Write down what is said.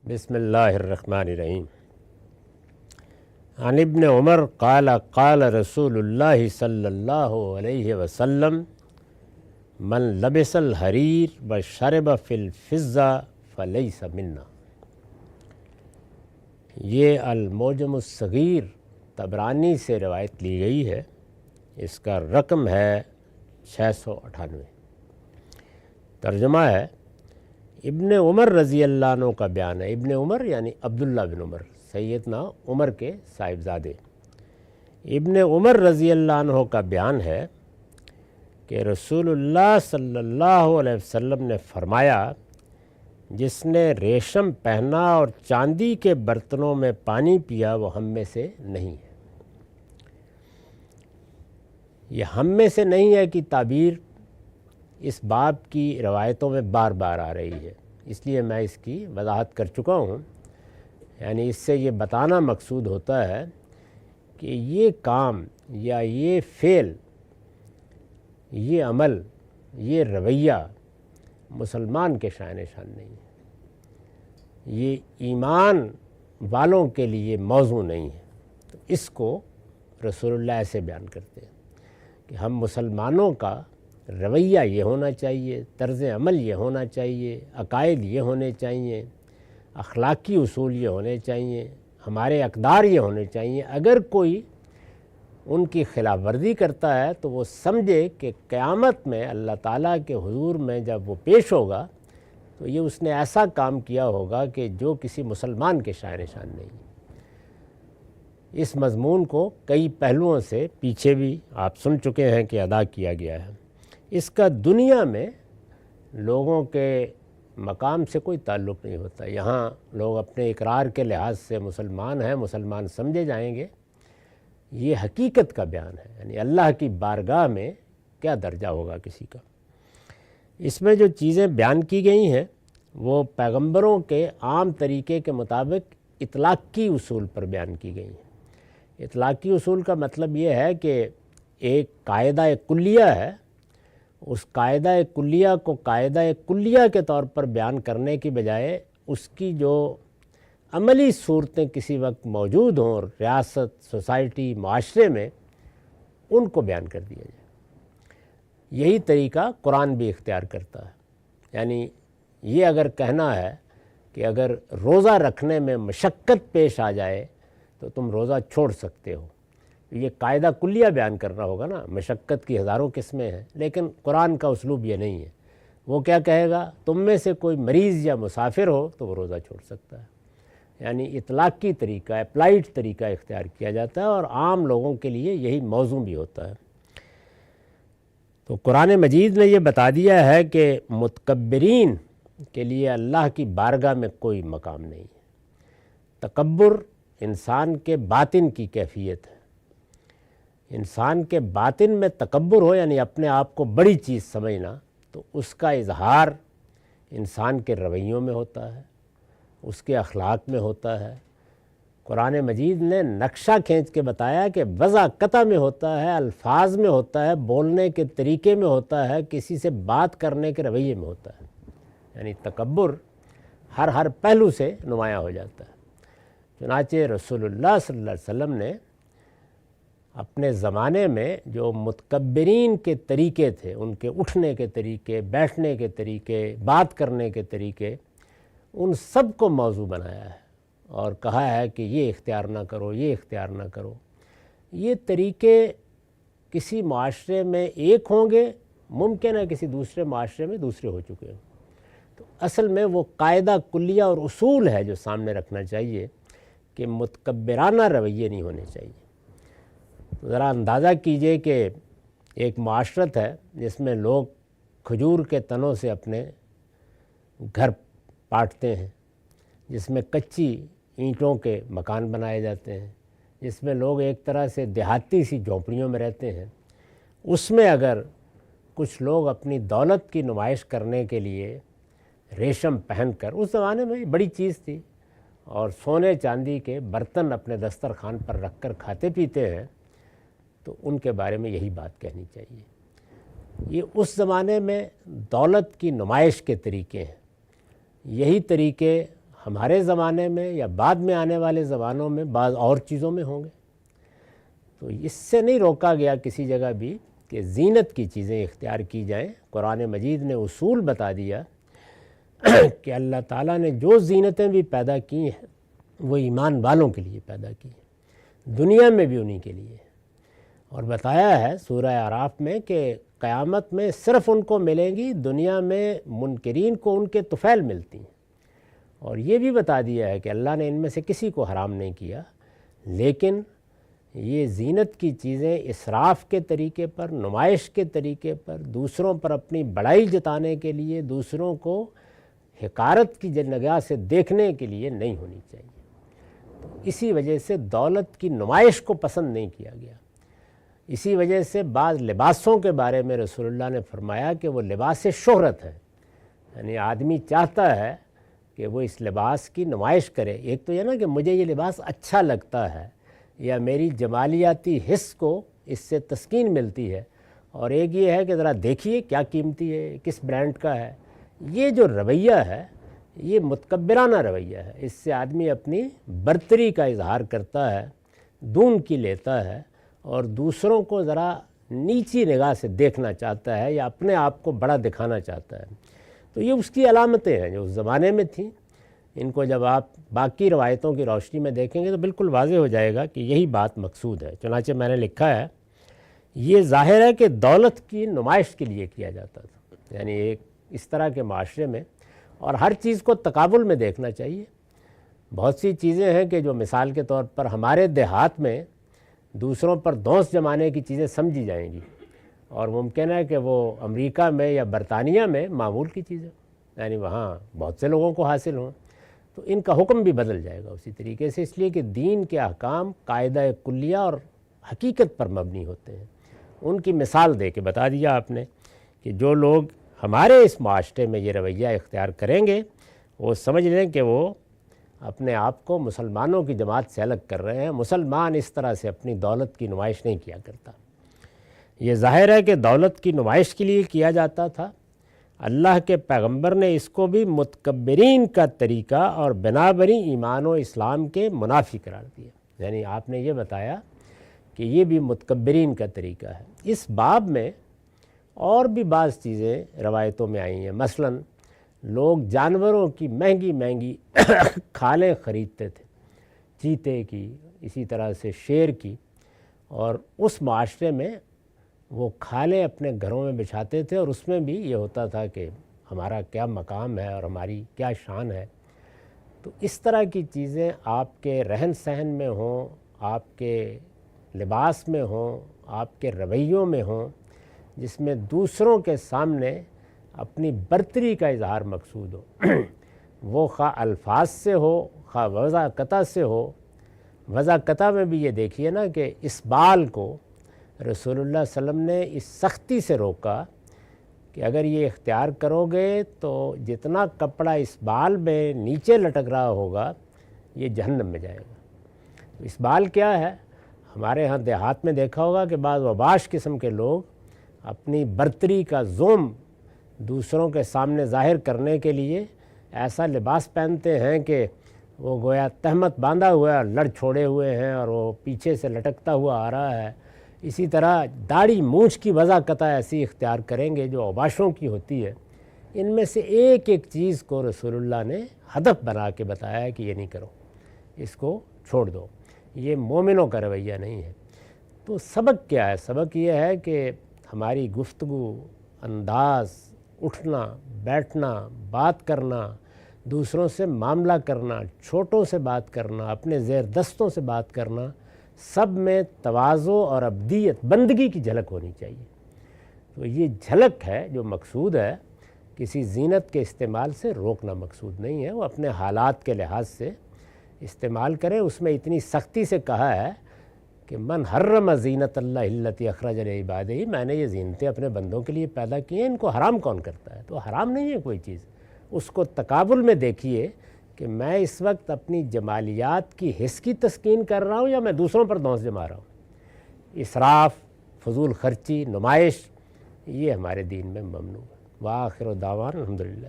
بسم اللہ الرحمن الرحیم۔ عن ابن عمر قال قال رسول اللہ صلی اللہ علیہ وسلم من لبس الحریر وشرب فی الفضہ فلیس منا۔ یہ المعجم الصغیر طبرانی سے روایت لی گئی ہے، اس کا رقم ہے 698۔ ترجمہ ہے، ابن عمر رضی اللہ عنہ کا بیان ہے۔ ابن عمر یعنی عبداللہ بن عمر، سیدنا عمر کے صاحبزادے۔ ابن عمر رضی اللہ عنہ کا بیان ہے کہ رسول اللہ صلی اللہ علیہ وسلم نے فرمایا، جس نے ریشم پہنا اور چاندی کے برتنوں میں پانی پیا وہ ہم میں سے نہیں ہے۔ یہ ہم میں سے نہیں ہے کہ تعبیر اس باب کی روایتوں میں بار بار آ رہی ہے، اس لیے میں اس کی وضاحت کر چکا ہوں۔ یعنی اس سے یہ بتانا مقصود ہوتا ہے کہ یہ کام یا یہ فعل، یہ عمل، یہ رویہ مسلمان کے شان شان نہیں ہے، یہ ایمان والوں کے لیے موضوع نہیں ہے۔ تو اس کو رسول اللہ ایسے بیان کرتے ہیں کہ ہم مسلمانوں کا رویہ یہ ہونا چاہیے، طرز عمل یہ ہونا چاہیے، عقائد یہ ہونے چاہیے، اخلاقی اصول یہ ہونے چاہیے، ہمارے اقدار یہ ہونے چاہیے۔ اگر کوئی ان کی خلاف ورزی کرتا ہے تو وہ سمجھے کہ قیامت میں اللہ تعالیٰ کے حضور میں جب وہ پیش ہوگا تو یہ اس نے ایسا کام کیا ہوگا کہ جو کسی مسلمان کے شان شان نہیں ہے۔ اس مضمون کو کئی پہلوؤں سے پیچھے بھی آپ سن چکے ہیں کہ ادا کیا گیا ہے۔ اس کا دنیا میں لوگوں کے مقام سے کوئی تعلق نہیں ہوتا۔ یہاں لوگ اپنے اقرار کے لحاظ سے مسلمان ہیں، مسلمان سمجھے جائیں گے۔ یہ حقیقت کا بیان ہے، یعنی اللہ کی بارگاہ میں کیا درجہ ہوگا کسی کا۔ اس میں جو چیزیں بیان کی گئی ہیں وہ پیغمبروں کے عام طریقے کے مطابق اطلاقی اصول پر بیان کی گئی ہیں۔ اطلاقی اصول کا مطلب یہ ہے کہ ایک قاعدہ کلیہ ہے، اس قاعدہ کلیہ کو قاعدہ کلیہ کے طور پر بیان کرنے کی بجائے اس کی جو عملی صورتیں کسی وقت موجود ہوں ریاست، سوسائٹی، معاشرے میں، ان کو بیان کر دیا جائے۔ یہی طریقہ قرآن بھی اختیار کرتا ہے۔ یعنی یہ اگر کہنا ہے کہ اگر روزہ رکھنے میں مشقت پیش آ جائے تو تم روزہ چھوڑ سکتے ہو، یہ قاعدہ کلیہ بیان کرنا ہوگا نا۔ مشقت کی ہزاروں قسمیں ہیں، لیکن قرآن کا اسلوب یہ نہیں ہے۔ وہ کیا کہے گا، تم میں سے کوئی مریض یا مسافر ہو تو وہ روزہ چھوڑ سکتا ہے۔ یعنی اطلاقی طریقہ، اپلائیڈ طریقہ اختیار کیا جاتا ہے، اور عام لوگوں کے لیے یہی موضوع بھی ہوتا ہے۔ تو قرآن مجید نے یہ بتا دیا ہے کہ متکبرین کے لیے اللہ کی بارگاہ میں کوئی مقام نہیں ہے۔ تکبر انسان کے باطن کی کیفیت ہے۔ انسان کے باطن میں تکبر ہو، یعنی اپنے آپ کو بڑی چیز سمجھنا، تو اس کا اظہار انسان کے رویوں میں ہوتا ہے، اس کے اخلاق میں ہوتا ہے۔ قرآن مجید نے نقشہ کھینچ کے بتایا کہ وضاقتہ میں ہوتا ہے، الفاظ میں ہوتا ہے، بولنے کے طریقے میں ہوتا ہے، کسی سے بات کرنے کے رویے میں ہوتا ہے۔ یعنی تکبر ہر پہلو سے نمایاں ہو جاتا ہے۔ چنانچہ رسول اللہ صلی اللہ علیہ وسلم نے اپنے زمانے میں جو متکبرین کے طریقے تھے، ان کے اٹھنے کے طریقے، بیٹھنے کے طریقے، بات کرنے کے طریقے، ان سب کو موضوع بنایا ہے اور کہا ہے کہ یہ اختیار نہ کرو، یہ اختیار نہ کرو۔ یہ طریقے کسی معاشرے میں ایک ہوں گے، ممکن ہے کسی دوسرے معاشرے میں دوسرے ہو چکے ہوں۔ تو اصل میں وہ قاعدہ کلیہ اور اصول ہے جو سامنے رکھنا چاہیے کہ متکبرانہ رویے نہیں ہونے چاہیے۔ ذرا اندازہ کیجئے کہ ایک معاشرت ہے جس میں لوگ کھجور کے تنوں سے اپنے گھر پاٹتے ہیں، جس میں کچی اینٹوں کے مکان بنائے جاتے ہیں، جس میں لوگ ایک طرح سے دیہاتی سی جھونپڑیوں میں رہتے ہیں۔ اس میں اگر کچھ لوگ اپنی دولت کی نمائش کرنے کے لیے ریشم پہن کر، اس زمانے میں بڑی چیز تھی، اور سونے چاندی کے برتن اپنے دسترخوان پر رکھ کر کھاتے پیتے ہیں، تو ان کے بارے میں یہی بات کہنی چاہیے۔ یہ اس زمانے میں دولت کی نمائش کے طریقے ہیں۔ یہی طریقے ہمارے زمانے میں یا بعد میں آنے والے زمانوں میں بعض اور چیزوں میں ہوں گے۔ تو اس سے نہیں روکا گیا کسی جگہ بھی کہ زینت کی چیزیں اختیار کی جائیں۔ قرآن مجید نے اصول بتا دیا کہ اللہ تعالیٰ نے جو زینتیں بھی پیدا کی ہیں وہ ایمان والوں کے لیے پیدا کی ہیں، دنیا میں بھی انہی کے لیے، اور بتایا ہے سورہ اعراف میں کہ قیامت میں صرف ان کو ملیں گی، دنیا میں منکرین کو ان کے طفیل ملتی ہیں۔ اور یہ بھی بتا دیا ہے کہ اللہ نے ان میں سے کسی کو حرام نہیں کیا، لیکن یہ زینت کی چیزیں اسراف کے طریقے پر، نمائش کے طریقے پر، دوسروں پر اپنی بڑائی جتانے کے لیے، دوسروں کو حقارت کی نگاہ سے دیکھنے کے لیے نہیں ہونی چاہیے۔ اسی وجہ سے دولت کی نمائش کو پسند نہیں کیا گیا۔ اسی وجہ سے بعض لباسوں کے بارے میں رسول اللہ نے فرمایا کہ وہ لباس شہرت ہے، یعنی آدمی چاہتا ہے کہ وہ اس لباس کی نمائش کرے۔ ایک تو یہ نا کہ مجھے یہ لباس اچھا لگتا ہے یا میری جمالیاتی حس کو اس سے تسکین ملتی ہے، اور ایک یہ ہے کہ ذرا دیکھیے کیا قیمتی ہے، کس برانڈ کا ہے۔ یہ جو رویہ ہے یہ متکبرانہ رویہ ہے، اس سے آدمی اپنی برتری کا اظہار کرتا ہے، دون کی لیتا ہے، اور دوسروں کو ذرا نیچی نگاہ سے دیکھنا چاہتا ہے یا اپنے آپ کو بڑا دکھانا چاہتا ہے۔ تو یہ اس کی علامتیں ہیں جو اس زمانے میں تھیں۔ ان کو جب آپ باقی روایتوں کی روشنی میں دیکھیں گے تو بالکل واضح ہو جائے گا کہ یہی بات مقصود ہے۔ چنانچہ میں نے لکھا ہے یہ ظاہر ہے کہ دولت کی نمائش کے لیے کیا جاتا تھا، یعنی ایک اس طرح کے معاشرے میں، اور ہر چیز کو تقابل میں دیکھنا چاہیے۔ بہت سی چیزیں ہیں کہ جو مثال کے طور پر ہمارے دیہات میں دوسروں پر دھونس جمانے کی چیزیں سمجھی جائیں گی، اور ممکن ہے کہ وہ امریکہ میں یا برطانیہ میں معمول کی چیزیں، یعنی وہاں بہت سے لوگوں کو حاصل ہوں، تو ان کا حکم بھی بدل جائے گا اسی طریقے سے، اس لیے کہ دین کے احکام قاعدہ کلیہ اور حقیقت پر مبنی ہوتے ہیں۔ ان کی مثال دے کے بتا دیا آپ نے کہ جو لوگ ہمارے اس معاشرے میں یہ رویہ اختیار کریں گے وہ سمجھ لیں کہ وہ اپنے آپ کو مسلمانوں کی جماعت سے الگ کر رہے ہیں۔ مسلمان اس طرح سے اپنی دولت کی نمائش نہیں کیا کرتا۔ یہ ظاہر ہے کہ دولت کی نمائش کے لیے کیا جاتا تھا۔ اللہ کے پیغمبر نے اس کو بھی متکبرین کا طریقہ اور بنابری ایمان و اسلام کے منافی قرار دیا، یعنی آپ نے یہ بتایا کہ یہ بھی متکبرین کا طریقہ ہے۔ اس باب میں اور بھی بعض چیزیں روایتوں میں آئی ہیں، مثلا لوگ جانوروں کی مہنگی مہنگی کھالیں خریدتے تھے، چیتے کی، اسی طرح سے شیر کی، اور اس معاشرے میں وہ کھالیں اپنے گھروں میں بچھاتے تھے، اور اس میں بھی یہ ہوتا تھا کہ ہمارا کیا مقام ہے اور ہماری کیا شان ہے۔ تو اس طرح کی چیزیں آپ کے رہن سہن میں ہوں، آپ کے لباس میں ہوں، آپ کے رویوں میں ہوں، جس میں دوسروں کے سامنے اپنی برتری کا اظہار مقصود ہو، وہ خواہ الفاظ سے ہو خواہ وضع قطع سے ہو۔ وضع قطع میں بھی یہ دیکھیے نا کہ اس بال کو رسول اللہ صلی اللہ علیہ وسلم نے اس سختی سے روکا کہ اگر یہ اختیار کرو گے تو جتنا کپڑا اس بال میں نیچے لٹک رہا ہوگا یہ جہنم میں جائے گا۔ اس بال کیا ہے؟ ہمارے ہاں دیہات میں دیکھا ہوگا کہ بعض وباش قسم کے لوگ اپنی برتری کا زوم دوسروں کے سامنے ظاہر کرنے کے لیے ایسا لباس پہنتے ہیں کہ وہ گویا تہمت باندھا ہوا ہے اور لڑ چھوڑے ہوئے ہیں اور وہ پیچھے سے لٹکتا ہوا آ رہا ہے۔ اسی طرح داڑھی مونچھ کی وضع قطع ایسی اختیار کریں گے جو اوباشوں کی ہوتی ہے۔ ان میں سے ایک ایک چیز کو رسول اللہ نے ہدف بنا کے بتایا ہے کہ یہ نہیں کرو، اس کو چھوڑ دو، یہ مومنوں کا رویہ نہیں ہے۔ تو سبق کیا ہے؟ سبق یہ ہے کہ ہماری گفتگو، انداز، اٹھنا بیٹھنا، بات کرنا، دوسروں سے معاملہ کرنا، چھوٹوں سے بات کرنا، اپنے زیر دستوں سے بات کرنا، سب میں تواضع اور عبدیت، بندگی کی جھلک ہونی چاہیے۔ تو یہ جھلک ہے جو مقصود ہے، کسی زینت کے استعمال سے روکنا مقصود نہیں ہے۔ وہ اپنے حالات کے لحاظ سے استعمال کریں۔ اس میں اتنی سختی سے کہا ہے کہ من حرم زینت اللہ التی اخرج لعبادہ، میں نے یہ زینتیں اپنے بندوں کے لیے پیدا کی ہیں، ان کو حرام کون کرتا ہے؟ تو حرام نہیں ہے کوئی چیز، اس کو تقابل میں دیکھیے کہ میں اس وقت اپنی جمالیات کی حس کی تسکین کر رہا ہوں یا میں دوسروں پر دھونس جما رہا ہوں۔ اسراف، فضول خرچی، نمائش، یہ ہمارے دین میں ممنوع ہے۔ وآخر دعوانا الحمدللہ۔